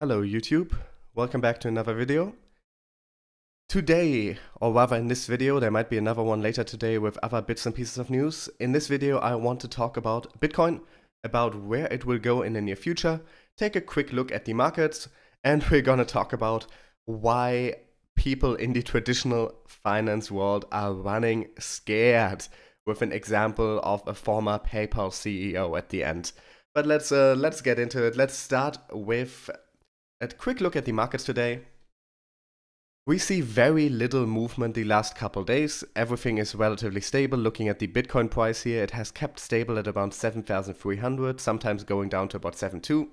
Hello YouTube, welcome back to another video. Today, or rather in this video, there might be another one later today with other bits and pieces of news. In this video I want to talk about Bitcoin, about where it will go in the near future, take a quick look at the markets, and we're gonna talk about why people in the traditional finance world are running scared, with an example of a former PayPal CEO at the end. But let's get into it. Let's start with a quick look at the markets today. We see very little movement the last couple days. Everything is relatively stable. Looking at the Bitcoin price here, it has kept stable at around 7,300, sometimes going down to about 7,200.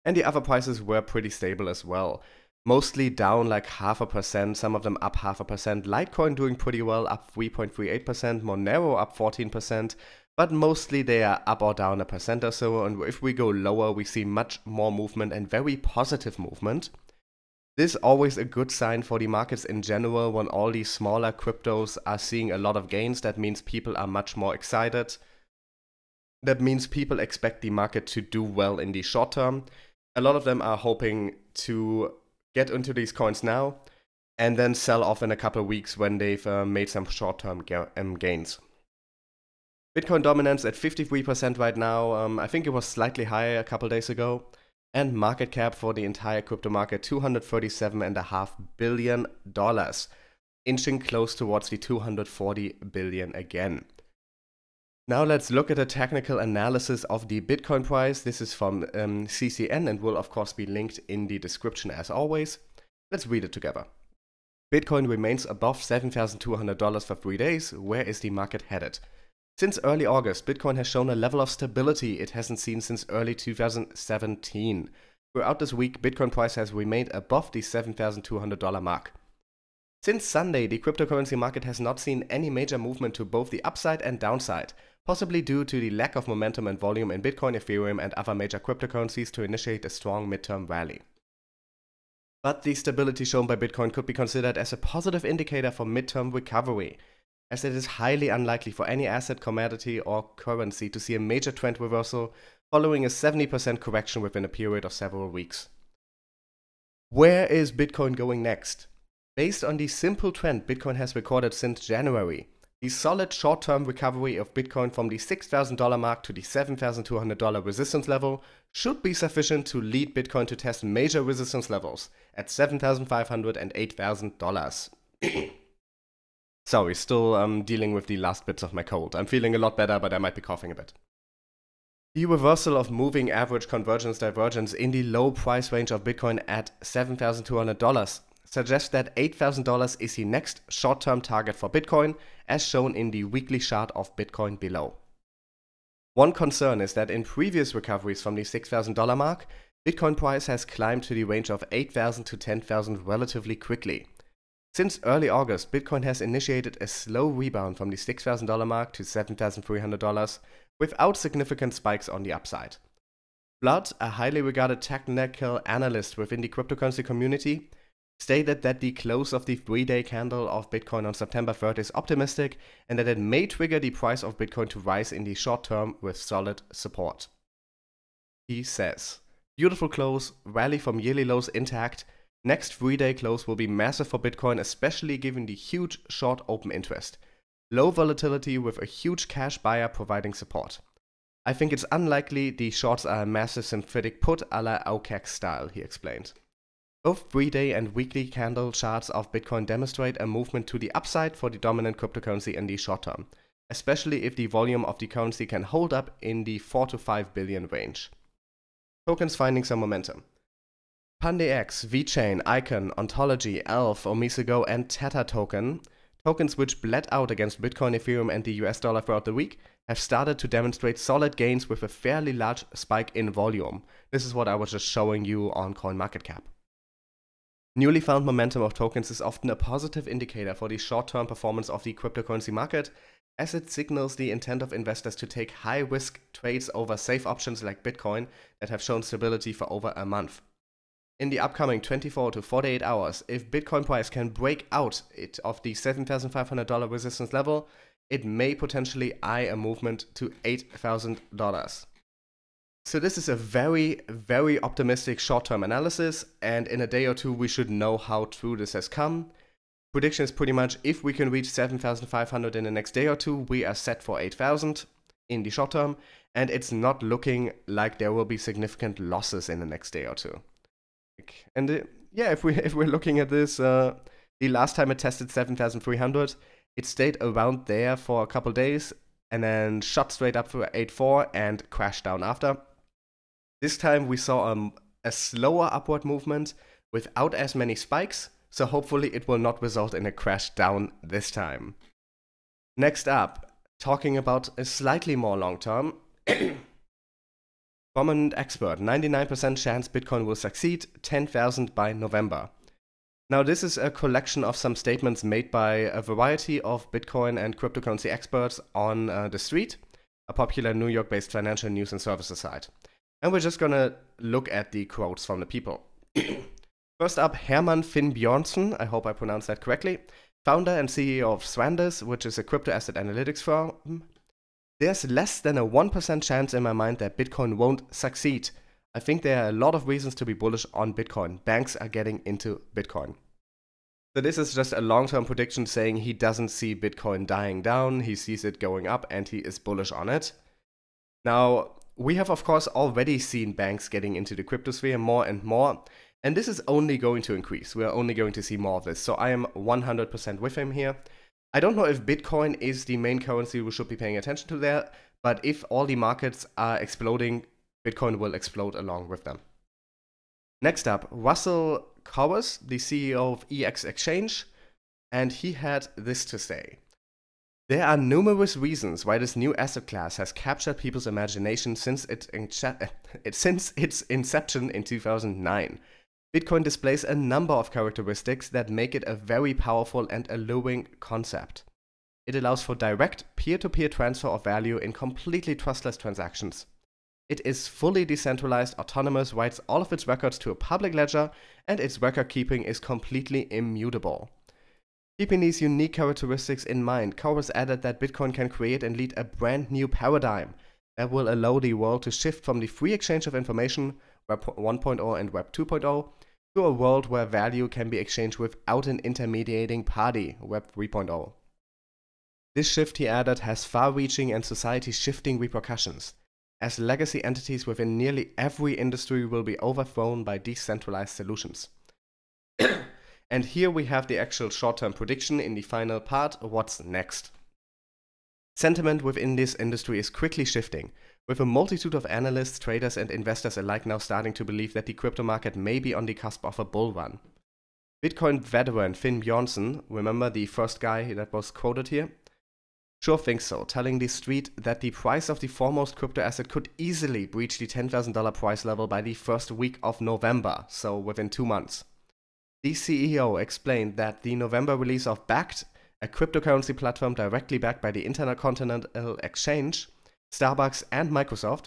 And the other prices were pretty stable as well. Mostly down like 0.5%, some of them up 0.5%. Litecoin doing pretty well, up 3.38%. Monero up 14%. But mostly they are up or down 1% or so, and if we go lower, we see much more movement and very positive movement. This is always a good sign for the markets in general. When all these smaller cryptos are seeing a lot of gains, that means people are much more excited. That means people expect the market to do well in the short term. A lot of them are hoping to get into these coins now and then sell off in a couple of weeks when they've made some short-term gains. Bitcoin dominance at 53% right now. I think it was slightly higher a couple days ago. And market cap for the entire crypto market, $237.5 billion, inching close towards the 240 billion again. Now let's look at a technical analysis of the Bitcoin price. This is from CCN and will of course be linked in the description as always. Let's read it together. Bitcoin remains above $7,200 for 3 days. Where is the market headed? Since early August, Bitcoin has shown a level of stability it hasn't seen since early 2017. Throughout this week, Bitcoin price has remained above the $7,200 mark. Since Sunday, the cryptocurrency market has not seen any major movement to both the upside and downside, possibly due to the lack of momentum and volume in Bitcoin, Ethereum, and other major cryptocurrencies to initiate a strong midterm rally. But the stability shown by Bitcoin could be considered as a positive indicator for midterm recovery, as it is highly unlikely for any asset, commodity, or currency to see a major trend reversal following a 70% correction within a period of several weeks. Where is Bitcoin going next? Based on the simple trend Bitcoin has recorded since January, the solid short-term recovery of Bitcoin from the $6,000 mark to the $7,200 resistance level should be sufficient to lead Bitcoin to test major resistance levels at $7,500 and $8,000. Sorry, still dealing with the last bits of my cold. I'm feeling a lot better, but I might be coughing a bit. The reversal of moving average convergence divergence in the low price range of Bitcoin at $7,200 suggests that $8,000 is the next short-term target for Bitcoin, as shown in the weekly chart of Bitcoin below. One concern is that in previous recoveries from the $6,000 mark, Bitcoin price has climbed to the range of $8,000 to $10,000 relatively quickly. Since early August, Bitcoin has initiated a slow rebound from the $6,000 mark to $7,300 without significant spikes on the upside. Blood, a highly regarded technical analyst within the cryptocurrency community, stated that the close of the 3-day candle of Bitcoin on September 3rd is optimistic and that it may trigger the price of Bitcoin to rise in the short term with solid support. He says, "Beautiful close, rally from yearly lows intact. Next 3-day close will be massive for Bitcoin, especially given the huge short open interest. Low volatility with a huge cash buyer providing support. I think it's unlikely the shorts are a massive synthetic put a la OCAC style," he explained. Both 3-day and weekly candle charts of Bitcoin demonstrate a movement to the upside for the dominant cryptocurrency in the short term, especially if the volume of the currency can hold up in the 4 to 5 billion range. Tokens finding some momentum. PandaX, VeChain, Icon, Ontology, Elf, Omisego, and Tether token, tokens which bled out against Bitcoin, Ethereum, and the US dollar throughout the week, have started to demonstrate solid gains with a fairly large spike in volume. This is what I was just showing you on CoinMarketCap. Newly found momentum of tokens is often a positive indicator for the short-term performance of the cryptocurrency market, as it signals the intent of investors to take high-risk trades over safe options like Bitcoin that have shown stability for over a month. In the upcoming 24 to 48 hours, if Bitcoin price can break out of the $7,500 resistance level, it may potentially eye a movement to $8,000. So this is a very, very optimistic short-term analysis, and in a day or two we should know how true this has come. Prediction is pretty much if we can reach 7,500 in the next day or two, we are set for 8,000 in the short term, and it's not looking like there will be significant losses in the next day or two. And yeah, if we're looking at this, the last time it tested 7,300, it stayed around there for a couple days and then shot straight up for 8.4 and crashed down after. This time we saw a slower upward movement without as many spikes, so hopefully it will not result in a crash down this time. Next up, talking about a slightly more long term. Prominent expert, 99% chance Bitcoin will succeed, 10,000 by November. Now this is a collection of some statements made by a variety of Bitcoin and cryptocurrency experts on The Street, a popular New York-based financial news and services site. And we're just gonna look at the quotes from the people. First up, Herman Finn Bjornsson, I hope I pronounced that correctly, founder and CEO of Swandus, which is a crypto asset analytics firm. There's less than a 1% chance in my mind that Bitcoin won't succeed. I think there are a lot of reasons to be bullish on Bitcoin. Banks are getting into Bitcoin. So this is just a long-term prediction saying he doesn't see Bitcoin dying down, he sees it going up and he is bullish on it. Now, we have of course already seen banks getting into the cryptosphere more and more, and this is only going to increase. We are only going to see more of this, so I am 100% with him here. I don't know if Bitcoin is the main currency we should be paying attention to there, but if all the markets are exploding, Bitcoin will explode along with them. Next up, Russell Cowers, the CEO of EX Exchange, and he had this to say. There are numerous reasons why this new asset class has captured people's imagination since its inception in 2009. Bitcoin displays a number of characteristics that make it a very powerful and alluring concept. It allows for direct peer-to-peer transfer of value in completely trustless transactions. It is fully decentralized, autonomous, writes all of its records to a public ledger, and its record keeping is completely immutable. Keeping these unique characteristics in mind, Cowers added that Bitcoin can create and lead a brand new paradigm that will allow the world to shift from the free exchange of information, Web 1.0 and Web 2.0, to a world where value can be exchanged without an intermediating party, Web 3.0. This shift, he added, has far-reaching and society-shifting repercussions, as legacy entities within nearly every industry will be overthrown by decentralized solutions. And here we have the actual short-term prediction in the final part, what's next. Sentiment within this industry is quickly shifting, with a multitude of analysts, traders and investors alike now starting to believe that the crypto market may be on the cusp of a bull run. Bitcoin veteran Finn Bjornsson, remember the first guy that was quoted here? Sure thinks so, telling The Street that the price of the foremost crypto asset could easily breach the $10,000 price level by the first week of November, so within 2 months. The CEO explained that the November release of Bakkt, a cryptocurrency platform directly backed by the Intercontinental Exchange, Starbucks and Microsoft,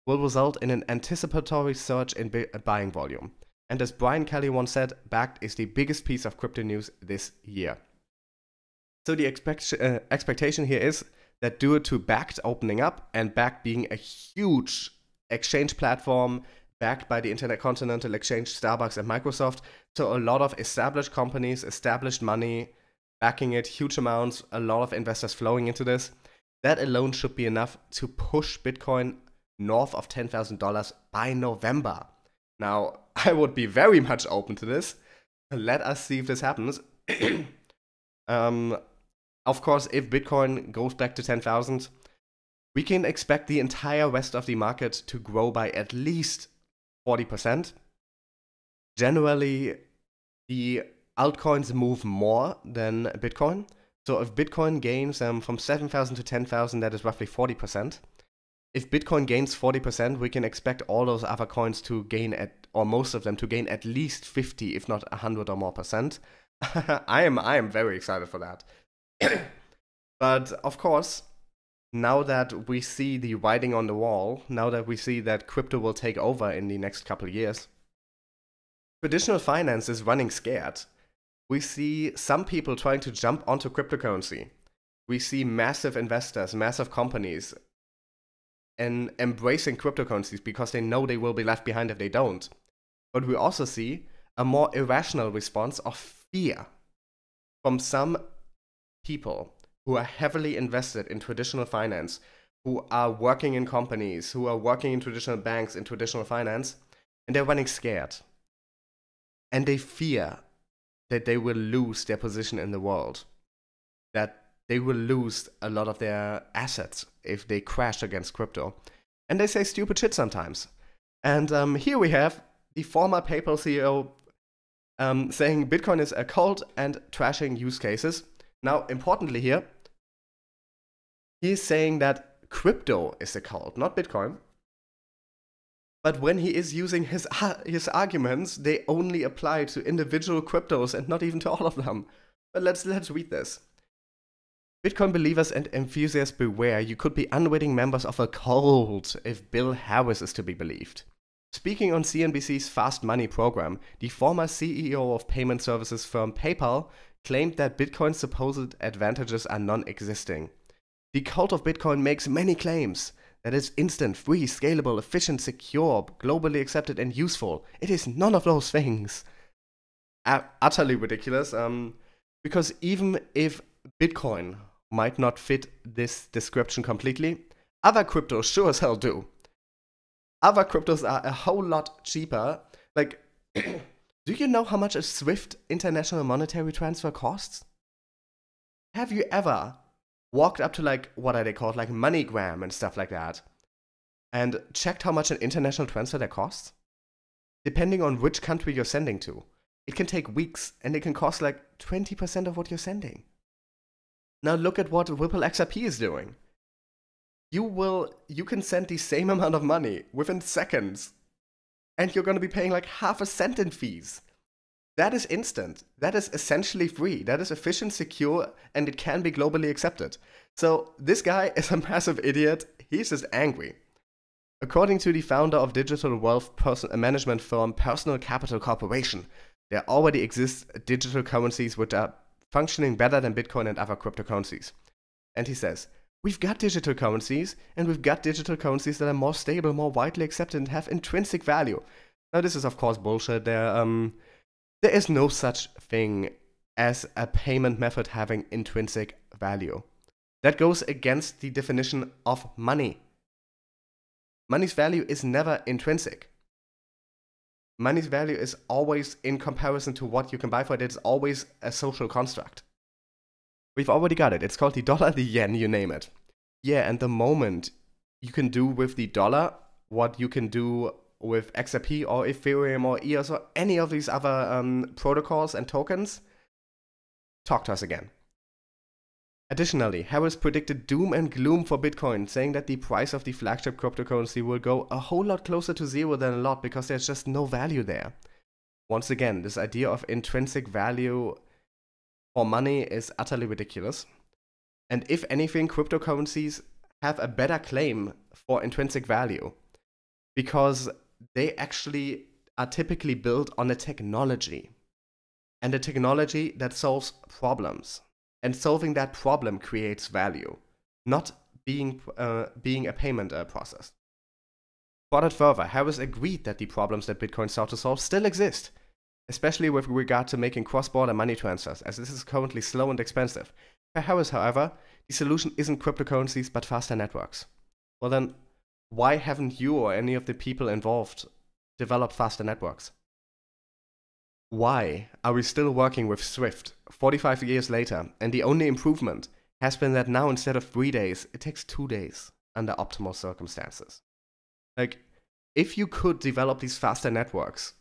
will result in an anticipatory surge in buying volume. And as Brian Kelly once said, Bakkt is the biggest piece of crypto news this year. So the expectation here is that due to Bakkt opening up and Bakkt being a huge exchange platform backed by the Intercontinental Exchange, Starbucks and Microsoft, so a lot of established companies, established money, backing it, huge amounts, a lot of investors flowing into this, that alone should be enough to push Bitcoin north of $10,000 by November. Now, I would be very much open to this. Let us see if this happens. Of course, if Bitcoin goes back to 10,000, we can expect the entire rest of the market to grow by at least 40%. Generally, the altcoins move more than Bitcoin. So if Bitcoin gains from 7,000 to 10,000, that is roughly 40%. If Bitcoin gains 40%, we can expect all those other coins to gain or most of them to gain at least 50, if not 100 or more percent. I am very excited for that. But of course, now that we see the writing on the wall, now that we see that crypto will take over in the next couple of years, traditional finance is running scared. We see some people trying to jump onto cryptocurrency. We see massive investors, massive companies in embracing cryptocurrencies because they know they will be left behind if they don't. But we also see a more irrational response of fear from some people who are heavily invested in traditional finance, who are working in companies, who are working in traditional banks, in traditional finance, and they're running scared. And they fear that they will lose their position in the world, that they will lose a lot of their assets if they crash against crypto. And they say stupid shit sometimes. And here we have the former PayPal CEO saying Bitcoin is a cult and trashing use cases. Now, importantly here, he's saying that crypto is a cult, not Bitcoin. But when he is using his arguments, they only apply to individual cryptos and not even to all of them. But let's read this. Bitcoin believers and enthusiasts beware, you could be unwitting members of a cult if Bill Harris is to be believed. Speaking on CNBC's Fast Money program, the former CEO of payment services firm PayPal claimed that Bitcoin's supposed advantages are non-existing. The cult of Bitcoin makes many claims. That it's instant, free, scalable, efficient, secure, globally accepted, and useful. It is none of those things. Utterly ridiculous, because even if Bitcoin might not fit this description completely, other cryptos sure as hell do. Other cryptos are a whole lot cheaper. Like, do you know how much a SWIFT international monetary transfer costs? Have you ever walked up to, like, what are they called, like MoneyGram and stuff like that, and checked how much an international transfer that costs? Depending on which country you're sending to, it can take weeks and it can cost like 20% of what you're sending. Now look at what Ripple XRP is doing. You can send the same amount of money within seconds, and you're going to be paying like half a cent in fees. That is instant. That is essentially free. That is efficient, secure, and it can be globally accepted. So this guy is a massive idiot. He's just angry. According to the founder of digital wealth management firm Personal Capital Corporation, there already exist digital currencies which are functioning better than Bitcoin and other cryptocurrencies. And he says, we've got digital currencies, and we've got digital currencies that are more stable, more widely accepted, and have intrinsic value. Now this is of course bullshit. There is no such thing as a payment method having intrinsic value. That goes against the definition of money. Money's value is never intrinsic. Money's value is always in comparison to what you can buy for it. It's always a social construct. We've already got it. It's called the dollar, the yen, you name it. Yeah, and the moment you can do with the dollar what you can do with XRP or Ethereum or EOS or any of these other protocols and tokens, talk to us again. Additionally, Harris predicted doom and gloom for Bitcoin, saying that the price of the flagship cryptocurrency will go a whole lot closer to zero than a lot because there's just no value there. Once again, this idea of intrinsic value for money is utterly ridiculous. And if anything, cryptocurrencies have a better claim for intrinsic value because they actually are typically built on a technology, and a technology that solves problems. And solving that problem creates value, not being a payment process. Further further, Harris agreed that the problems that Bitcoin sought to solve still exist, especially with regard to making cross-border money transfers, as this is currently slow and expensive. For Harris, however, the solution isn't cryptocurrencies but faster networks. Well then, why haven't you or any of the people involved developed faster networks? Why are we still working with Swift 45 years later, and the only improvement has been that now instead of 3 days, it takes 2 days under optimal circumstances? Like, if you could develop these faster networks,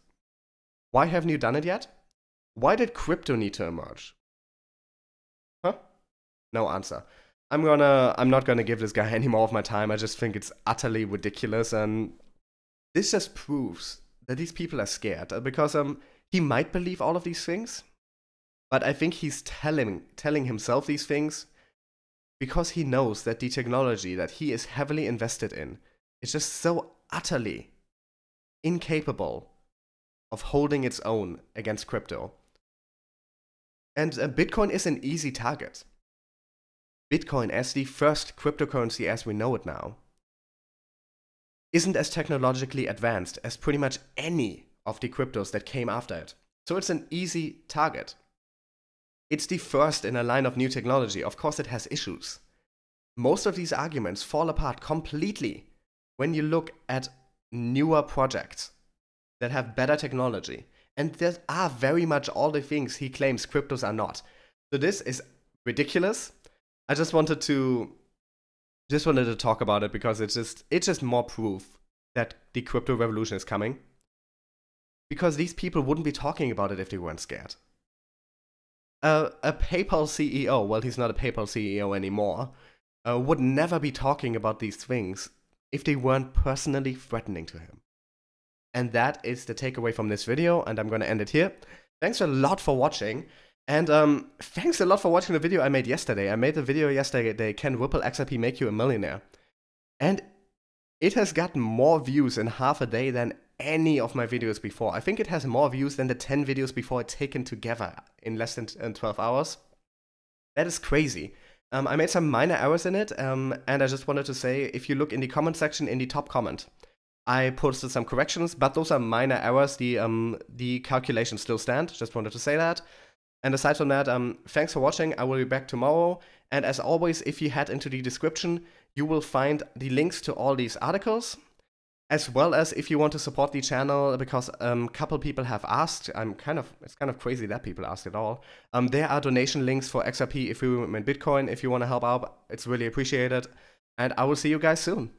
why haven't you done it yet? Why did crypto need to emerge? Huh? No answer. I'm not gonna give this guy any more of my time. I just think it's utterly ridiculous, and this just proves that these people are scared because he might believe all of these things, but I think he's telling himself these things because he knows that the technology that he is heavily invested in is just so utterly incapable of holding its own against crypto. And Bitcoin is an easy target. Bitcoin as the first cryptocurrency as we know it now isn't as technologically advanced as pretty much any of the cryptos that came after it. So it's an easy target. It's the first in a line of new technology. Of course, it has issues. Most of these arguments fall apart completely when you look at newer projects that have better technology. And there are very much all the things he claims cryptos are not. So this is ridiculous. I just wanted to talk about it because it's just more proof that the crypto revolution is coming. Because these people wouldn't be talking about it if they weren't scared. A PayPal CEO, well, he's not a PayPal CEO anymore, would never be talking about these things if they weren't personally threatening to him. And that is the takeaway from this video, and I'm going to end it here. Thanks a lot for watching, and thanks a lot for watching the video I made yesterday. I made a video yesterday, Can Ripple XRP Make You a Millionaire? And it has gotten more views in half a day than any of my videos before. I think it has more views than the 10 videos before it taken together in less than 12 hours. That is crazy. I made some minor errors in it, and I just wanted to say, if you look in the comment section, in the top comment, I posted some corrections, but those are minor errors. The calculations still stand. Just wanted to say that. And aside from that, thanks for watching. I will be back tomorrow. And as always, if you head into the description, you will find the links to all these articles, as well as if you want to support the channel, because a couple people have asked. It's kind of crazy that people asked it all. There are donation links for XRP, Ethereum, and Bitcoin. If you want to help out, it's really appreciated. And I will see you guys soon.